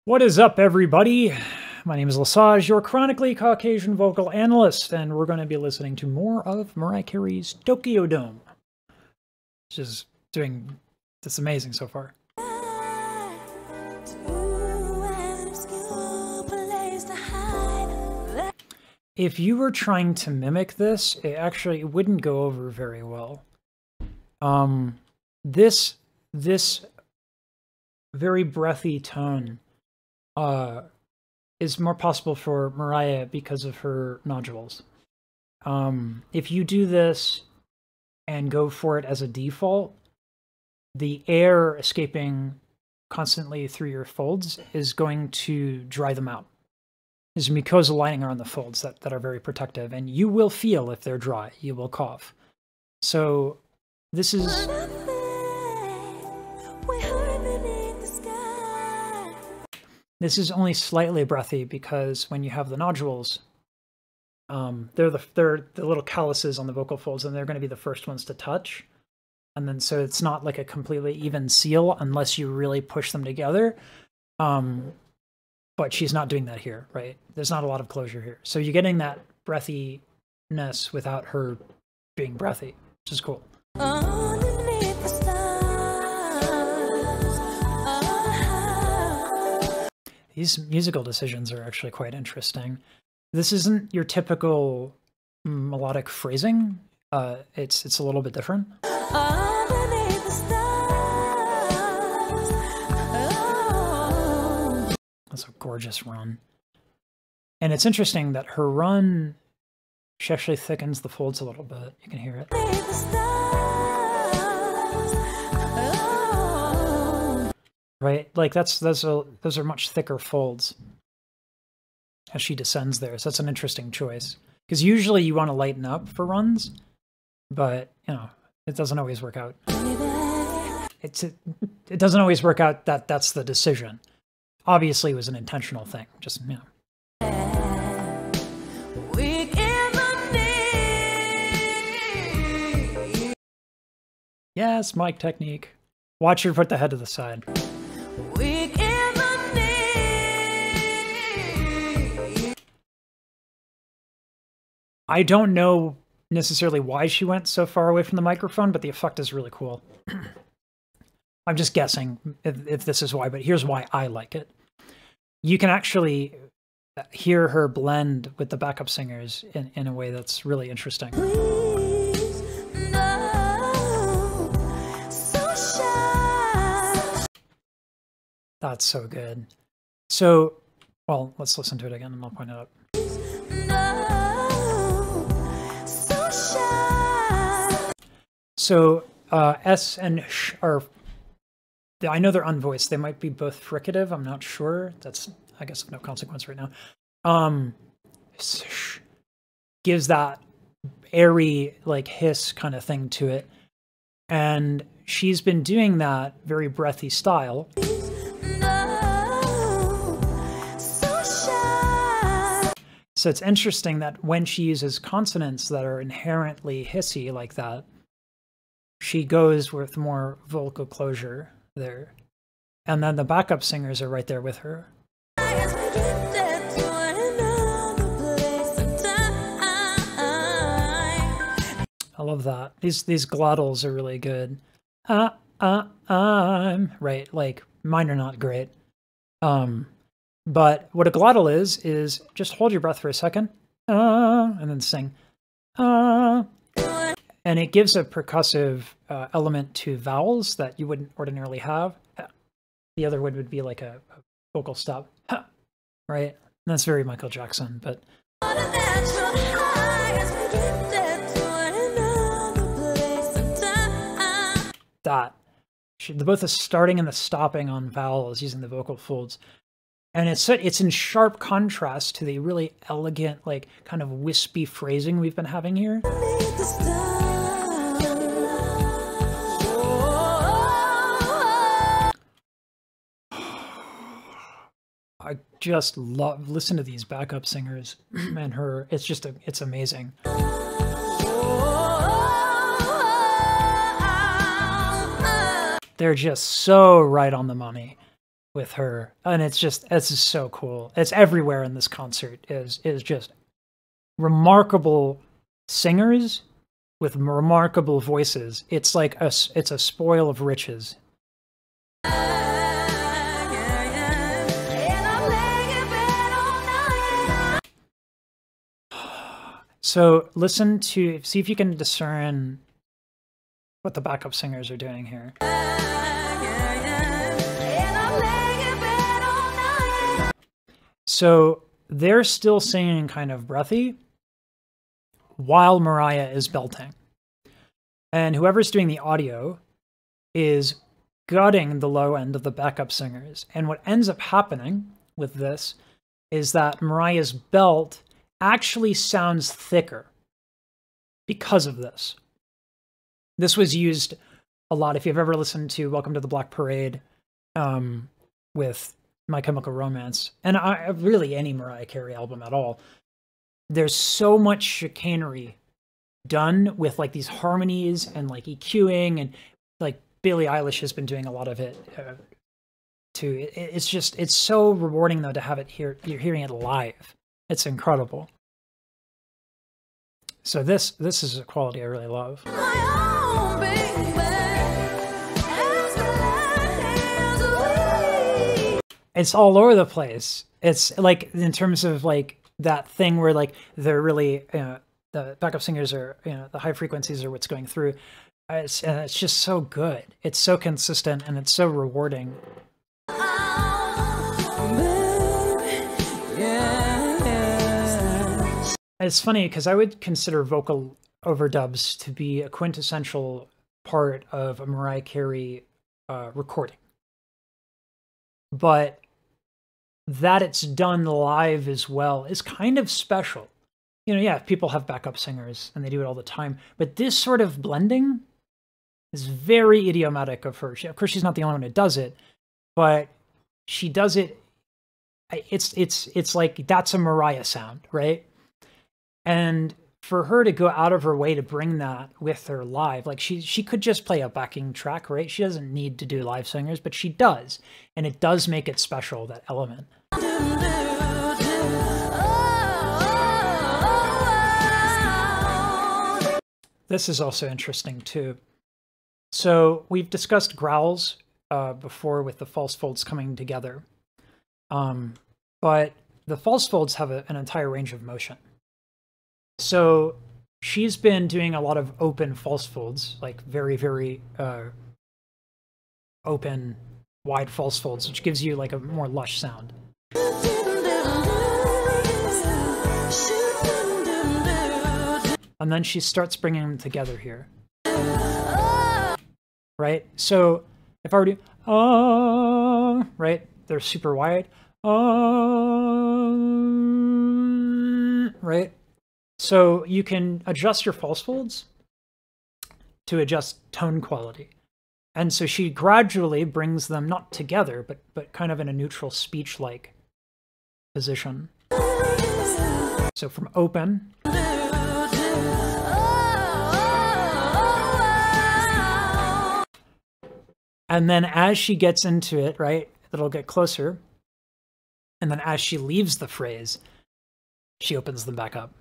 What is up, everybody? My name is Lesage, your chronically Caucasian vocal analyst, and we're going to be listening to more of Mariah Carey's Tokyo Dome, which is doing this amazing so far. If you were trying to mimic this, it wouldn't go over very well. This very breathy tone is more possible for Mariah because of her nodules. If you do this and go for it as a default, the air escaping constantly through your folds is going to dry them out. There's mucosa lining around the folds that are very protective, and you will feel if they're dry. You will cough. So this is... This is only slightly breathy because when you have the nodules, they're the little calluses on the vocal folds, and they're going to be the first ones to touch. And then so it's not like a completely even seal unless you really push them together. But she's not doing that here, right? There's not a lot of closure here. So you're getting that breathiness without her being breathy, which is cool. These musical decisions are actually quite interesting. This isn't your typical melodic phrasing. It's a little bit different. That's a gorgeous run. And it's interesting that her run, she actually thickens the folds a little bit. You can hear it. Right? Like those are much thicker folds as she descends there. So that's an interesting choice. Because usually you want to lighten up for runs, but you know, it doesn't always work out. It doesn't always work out that that's the decision. Obviously it was an intentional thing. Just, you know. Yes, mic technique. Watch her put the head to the side. I don't know necessarily why she went so far away from the microphone, but the effect is really cool. I'm just guessing if this is why, but here's why I like it. You can actually hear her blend with the backup singers in a way that's really interesting. That's so good. So, well, let's listen to it again and I'll point it out. So, S and sh are, I know they're unvoiced. They might be both fricative. I'm not sure. That's, I guess, of no consequence right now. Sh gives that airy, like, hiss kind of thing to it. And she's been doing that very breathy style. So it's interesting that when she uses consonants that are inherently hissy like that, she goes with more vocal closure there. And then the backup singers are right there with her. I love that. These glottals are really good. Right, like, mine are not great. But what a glottal is just hold your breath for a second, and then sing, and it gives a percussive element to vowels that you wouldn't ordinarily have. The other one would be like a vocal stop, right? And that's very Michael Jackson, but that both the starting and the stopping on vowels using the vocal folds. And it's in sharp contrast to the really elegant, like, kind of wispy phrasing we've been having here. I just listen to these backup singers and her. It's just, it's amazing. They're just so right on the money. with her, and it's just so cool. It's everywhere in this concert. Is just remarkable singers with remarkable voices. It's like it's a spoil of riches. So listen to, see if you can discern what the backup singers are doing here. So they're still singing kind of breathy while Mariah is belting. And whoever's doing the audio is gutting the low end of the backup singers. And what ends up happening with this is that Mariah's belt actually sounds thicker because of this. This was used a lot. If you've ever listened to Welcome to the Black Parade with My Chemical Romance, and really any Mariah Carey album at all, there's so much chicanery done with like these harmonies and like EQing, and like Billie Eilish has been doing a lot of it too. It's just, it's so rewarding though to have it here. You're hearing it live. It's incredible. So this is a quality I really love. It's all over the place. It's like, in terms of like that thing where like they're really, the backup singers are, the high frequencies are what's going through. It's just so good. It's so consistent and it's so rewarding. It's funny because I would consider vocal overdubs to be a quintessential part of a Mariah Carey recording. But that it's done live as well is kind of special. Yeah, people have backup singers and they do it all the time, but this sort of blending is very idiomatic of her. Of course, she's not the only one who does it, but she does it. It's like, that's a Mariah sound, right? And for her to go out of her way to bring that with her live, like she could just play a backing track, right? She doesn't need to do live singers, but she does. And it does make it special, that element. This is also interesting too. So we've discussed growls before with the false folds coming together. But the false folds have an entire range of motion. So she's been doing a lot of open false folds, like very, very open, wide false folds, which gives you like a more lush sound. And then she starts bringing them together here. Right? So if I were to, right? They're super wide. Right? So you can adjust your false folds to adjust tone quality. And so she gradually brings them not together, but kind of in a neutral speech-like position. So from open. And then as she gets into it, right, it'll get closer. And then as she leaves the phrase, she opens them back up.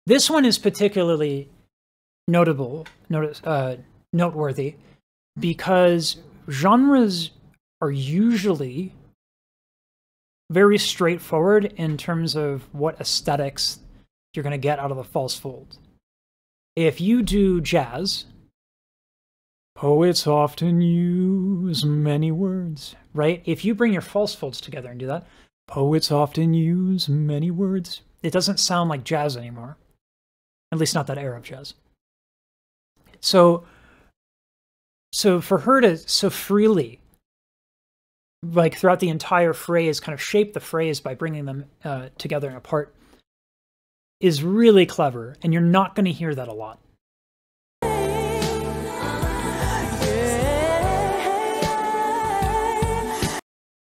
This one is particularly noteworthy because genres are usually very straightforward in terms of what aesthetics you're going to get out of the false fold. If you do jazz, poets often use many words, right? If you bring your false folds together and do that, poets often use many words. It doesn't sound like jazz anymore. At least not that era of jazz. So for her to so freely, like throughout the entire phrase, kind of shape the phrase by bringing them together and apart is really clever, and you're not going to hear that a lot.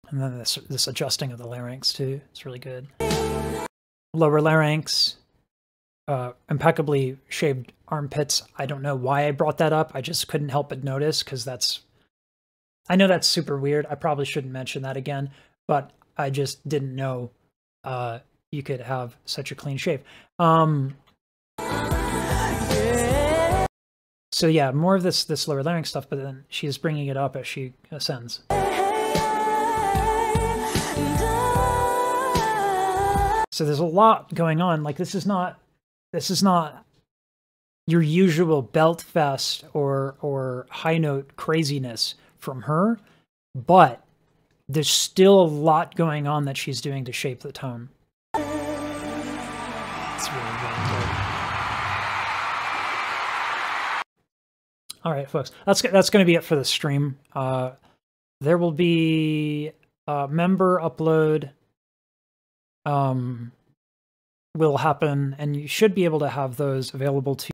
And then this adjusting of the larynx too, it's really good. Lower larynx, impeccably shaved armpits. I don't know why I brought that up. I just couldn't help but notice, because that's I know that's super weird. I probably shouldn't mention that again, but I just didn't know you could have such a clean shave. So yeah, more of this lower larynx stuff, but then she's bringing it up as she ascends. So there's a lot going on. Like this is not your usual belt fest or high note craziness from her, but there's still a lot going on that she's doing to shape the tone. It's really, really good. All right, folks, that's going to be it for the stream. There will be a member upload will happen, and you should be able to have those available to